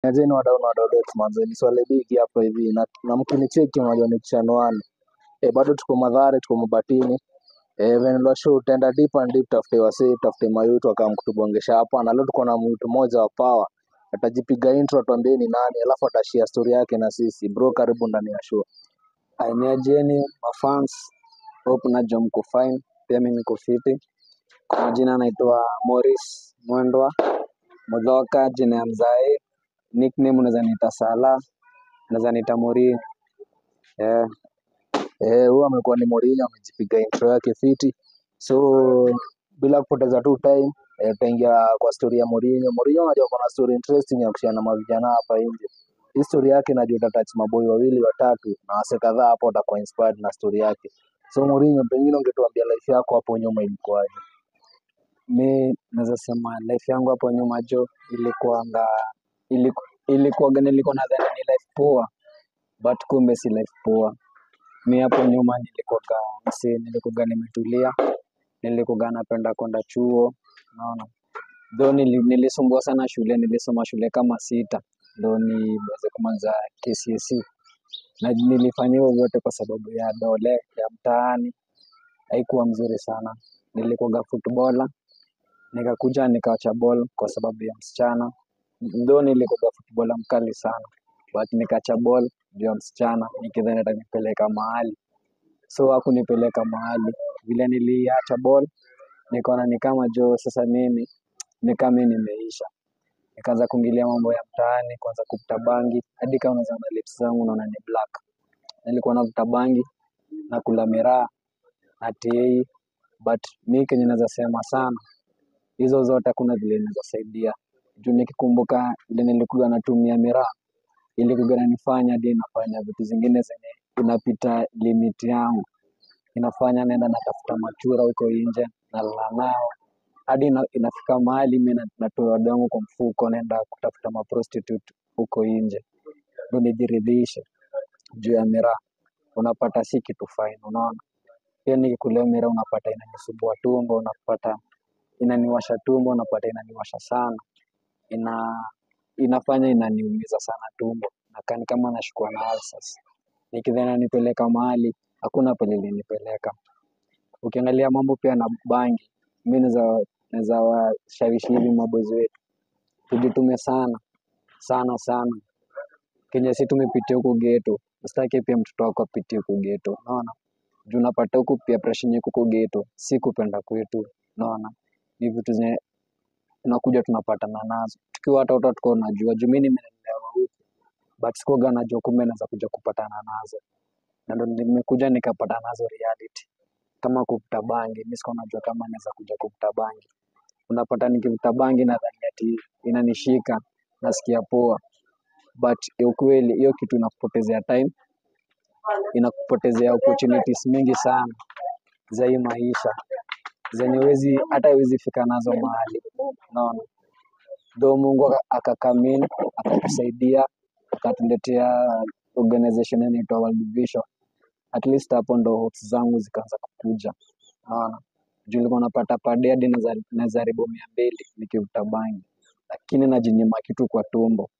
Ajeni wadau wetu manze, ni swali bigi hapa hivi na mkinicheki unajua ni chanuani. Bado tuko Mathare, tuko Mabatini. Venlo show utaenda deep and deep, tafute wasi, tafute mayutu akamkutubongesha hapa, na leo tuko na mtu mmoja wa power. Atajipiga intro atuambie ni nani, alafu atashare story yake na sisi. Bro, karibu ndani ya show. Niajeni mafans, hope najua mko fine, pia mimi niko fiti. Kwa majina naitwa Morris Mwendwa Mudhoka, jina ya mzae. Nickname unaweza niita Sala, unaweza niita Mourinho. Huyu amekuwa ni Mourinho, amejipiga intro yake fiti. So bila kupoteza tu time, tutaingia kwa story ya Mourinho. Mourinho unajua kuna story interesting ya kushana na mavijana hapa nje. Hii story yake najua itatouch maboy wawili watatu na wase kadhaa hapo watakuwa inspired na story yake. So Mourinho, pengine ungetuambia life yako hapo nyuma ilikuwaje? Mimi naweza sema life yangu hapo nyuma ilikuwa nilikuwa nadhani ni life poa, but kumbe si life poa. Mimi hapo nyuma nilikuwa nimetulia, nilikuwa napenda kwenda chuo, unaona. Though nilisumbua sana shule, nilisoma shule kama 6 ndio niweze kumaliza KCSE. Na nilifanya hivyo vyote kwa sababu ya dole ya mtaani, haikuwa mzuri sana. Nilikuwa footballer, nikakuja nikaacha ball kwa sababu ya msichana. Though nilikuwa footballer mkali sana, but nikaacha ball juu ya msichana, nikidhani atanipeleka mahali. So hakunipeleka mahali. Vile niliacha ball, nikaona ni kama sasa mimi nimeisha. Nikaanza kuingilia mambo ya mtaani, kwanza kuvuta bangi, hadi kama unaona lips zangu unaona ni black. Nilikuwa navuta bangi na kula miraa na tei, but mimi kenye naweza sema sana, hizo zote hakuna vile inaweza saidia. Juu nikikumbuka vile nilikuwa natumia miraa, ilikuwa inanifanya hadi nafanya vitu zingine zenye inapita limit yangu. Inafanya naenda natafuta machura huko nje na nao, hadi inafika mahali mimi natoa damu kwa mfuko naenda kutafuta prostitute huko nje ndio nijiridhishe juu ya miraa. Unapata si kitu fine, unaona. Pia nikikula miraa unapata inanisumbua tumbo, unapata inaniwasha tumbo, unapata inaniwasha sana. Inafanya inaniumiza sana tumbo, na kama nashikwa na ulcers. Nikidhani nipeleka mahali, hakuna pale ilinipeleka. Ukiangalia mambo pia na bangi, mimi naweza washawishi hivi maboys wetu, tujitume sana sana sana. Kenya si tumepitia huko ghetto, usitake pia mtoto wako apitie huko ghetto, unaona. Juu unapata huko pia pressure nyingi huko ghetto, si kupenda kwetu, unaona. Ni vitu zenye tunakuja tunapatana nazo. Tukiwa watoto tuko tunajua, juu mimi nimelelewa huko, but sikuwa najua kumbe naweza kuja kupatana nazo. Na ndio nimekuja nikapata nazo reality. Kama kuvuta bangi, mimi sikuwa najua kama naweza kuja kuvuta bangi. Unapata nikivuta bangi nadhani ati inanishika, nasikia poa. But ukweli hiyo kitu inakupotezea time, inakupotezea opportunities mingi sana za hii maisha zenye hata huwezi fika nazo mahali, unaona. Though Mungu akakamini, akatusaidia, akatuletea organization inaitwa World Vision. At least hapo ndo hopes zangu zikaanza kukuja, unaona. Juu nilikuwa napata per day hadi naweza ribo 200 nikivuta bangi, lakini najinyima kitu kwa tumbo.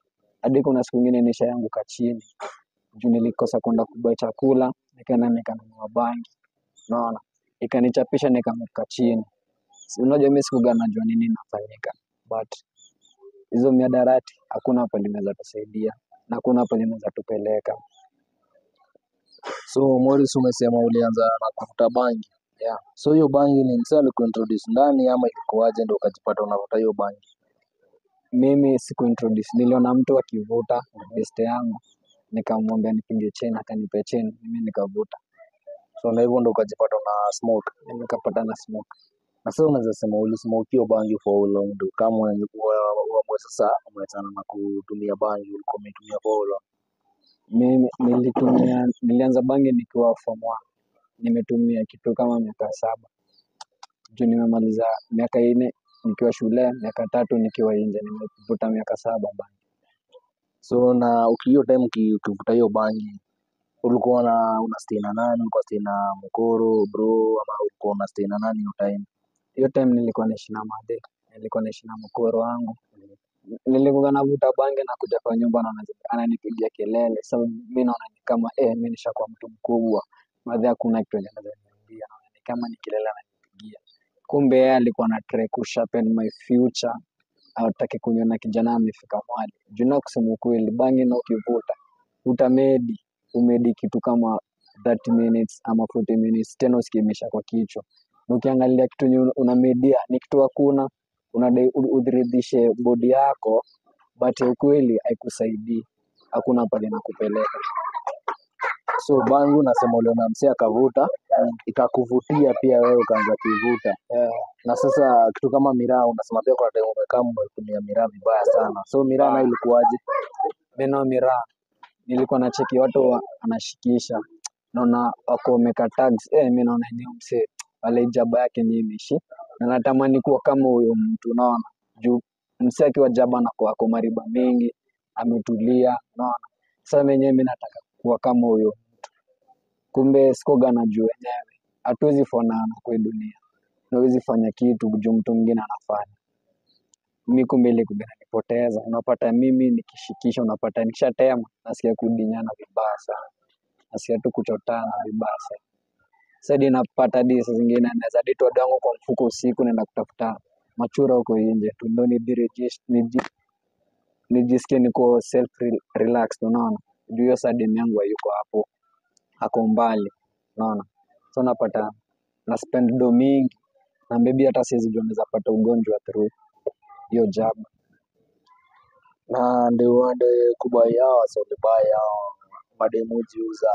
Hadi kuna siku nyingine nisha yangu chini, juu nilikosa kwenda kubuy chakula, nikaenda nikanunua bangi, unaona. Ikanichapisha nikaanguka chini. Unajua mimi sikuwa najua nini inafanyika, but hizo miadarati hakuna pale inaweza tusaidia na hakuna pale inaweza tupeleka. So Morris, umesema ulianza na kuvuta bangi. Yeah. So hiyo bangi ni msali kuintroduce ndani ama ilikuwaje ndio ukajipata unavuta hiyo bangi? Mimi sikuintroduce, niliona mtu akivuta best yangu, nikamwambia nipige chain, akanipa chain, mimi nikavuta. So na hivyo ndio ukajipata na smoke. Nikapata na smoke. Na sasa unaweza sema ulismoke hiyo bangi for how long ndio kama uamue sasa umeachana na kutumia bangi, ulikuwa umetumia for how long? Mimi nilianza bangi nikiwa form 1. Nimetumia kitu kama miaka 7. Juu nimemaliza miaka 4 nikiwa shule, miaka 3 nikiwa nje, nimevuta miaka 7 bangi. So na hiyo time ukivuta hiyo bangi ulikuwa una stay na nani? Ulikuwa stay na mkoro bro ama ulikuwa una stay na nani hiyo time? Hiyo time nilikuwa naishi na madhe, nilikuwa naishi na mkoro wangu. nilikuwa navuta bange na kuja kwa nyumba na ananipigia kelele. Sababu mimi naona ni kama mimi nishakuwa mtu mkubwa. Baadhi hakuna kitu anaweza niambia. Naona ni kama ni kelele ananipigia. Kumbe yeye alikuwa na try ku sharpen my future. Hataki kuniona kijana amefika mahali. Juu kusema ukweli bange na ukivuta umedi kitu kama 30 minutes ama 40 minutes tena usikimisha kwa kichwa. Na ukiangalia kitu unamedia ni kitu hakuna, unadai udhiridhishe body yako, but ukweli haikusaidii, hakuna pale nakupeleka. So bangi unasema uliona msee akavuta ikakuvutia pia wewe ukaanza kuivuta. Na sasa kitu kama miraa unasema pia kwa time umekaa umetumia miraa vibaya sana. So miraa na ilikuwaje? Mimi miraa nilikuwa na cheki watu anashikisha, naona wako wameka tags, mimi naona ni msee wale jaba yake ni imishi, na natamani kuwa kama huyo mtu. Unaona, juu msee akiwa jaba na kwa mariba mingi ametulia, unaona. Sasa mimi nataka kuwa kama huyo mtu. Kumbe sikoga na juu wenyewe hatuwezi fanana kwa dunia, hatuwezi fanya kitu juu mtu mwingine anafanya. Mimi kumbe ile kunanipoteza. Unapata mimi nikishikisha, unapata nikishatema nasikia kudinyana vibaya sana, nasikia tu kuchotana vibaya sana. Sasa napata disa zingine naweza ditwa dango kwa mfuko usiku naenda kutafuta machura huko nje tu ndio nijisikie niko self relaxed, unaona. Juu hiyo sadem yangu hayuko hapo, ako mbali, unaona. So napata na spend do mingi na maybe hata siwezi jua naweza pata ugonjwa through hiyo jaba. Na ndio kubai yao so kubai yao mademuji uza.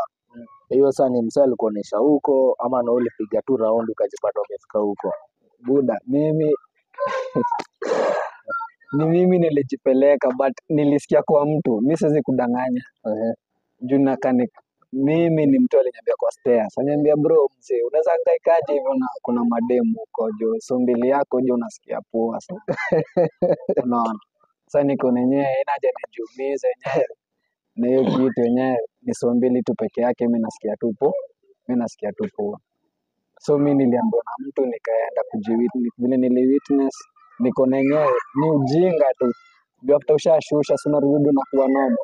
Hiyo sasa ni msee alikuonesha huko ama na ulipiga tu round ukajipata umefika huko? Buda, mimi nilijipeleka but nilisikia kwa mtu, mimi siwezi kudanganya. Juu mimi ni mtu aliniambia kwa stairs. Ananiambia bro mzee, unaweza hangaikaje hivyo na kuna mademu huko jo. So mbili yako jo unasikia poa sana. Unaona. Sasa niko nenyewe inaje nijiumize yenyewe. Na hiyo kitu yenyewe ni so mbili tu peke yake mimi nasikia tu poa. Mimi nasikia tu poa. So mimi niliambiwa na mtu nikaenda kujiwitness. Vile niliwitness niko nenyewe ni ujinga tu. Juu after ushashusha sina rudi na kuwa normal.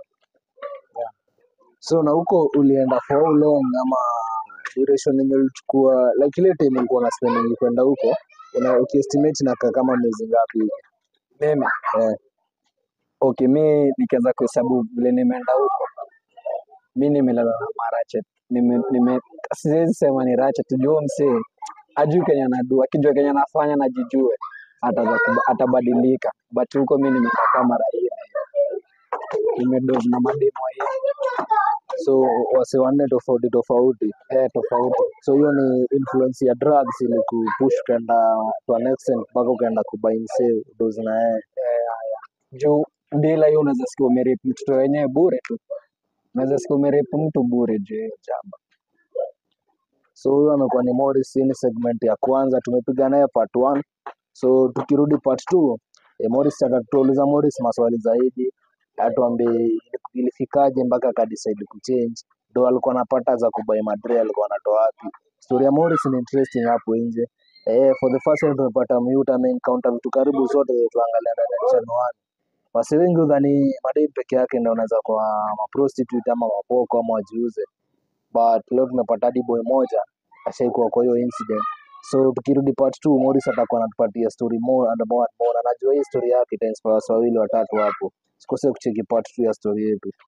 So na huko ulienda for how long ama duration yenye ulichukua, like ile time ulikuwa na spending kwenda huko ukiestimate na kama miezi ngapi hivi? Mimi okay, mimi nikianza kuhesabu vile nimeenda huko, mimi nimelala na marachet. Siwezi sema ni ratchet juu msee ajui Kenya anadua, akijua Kenya anafanya na jijue atabadilika. But huko mimi nimeenda kama raia nimedoze na mademo hivi. So wase wanne tofauti tofauti. So hiyo ni influence ya drugs ili kupush kwenda to an extent mpaka ukaenda kubuy msee doze na yeye. Juu bila hiyo unaweza sikia umerape mtoto wenyewe bure tu. Unaweza sikia umerape mtu bure je jaba. So huyo amekuwa ni Morris, ni segment ya kwanza tumepiga naye part 1. So tukirudi part 2, Morris tutauliza Morris maswali zaidi. Atuambie ilifikaje mpaka akadecide kuchange, ndo alikuwa anapata za kubuy madre alikuwa anatoa wapi. Story ya Morris ni interesting hapo nje. For the first time tumepata mute ame encounter vitu karibu zote tuangalia ndani ya channel 1. Wasi wengi udhani madai peke yake ndio unaweza kwa prostitute ama mapoko ama wajiuze. But leo tumepata hadi boy moja ashaikuwa kwa hiyo incident. So tukirudi part 2 Morris atakuwa anatupatia story more and more and more. Anajua hii story yake itainspire watu wawili watatu hapo. Usikose kucheki part 2 ya story yetu.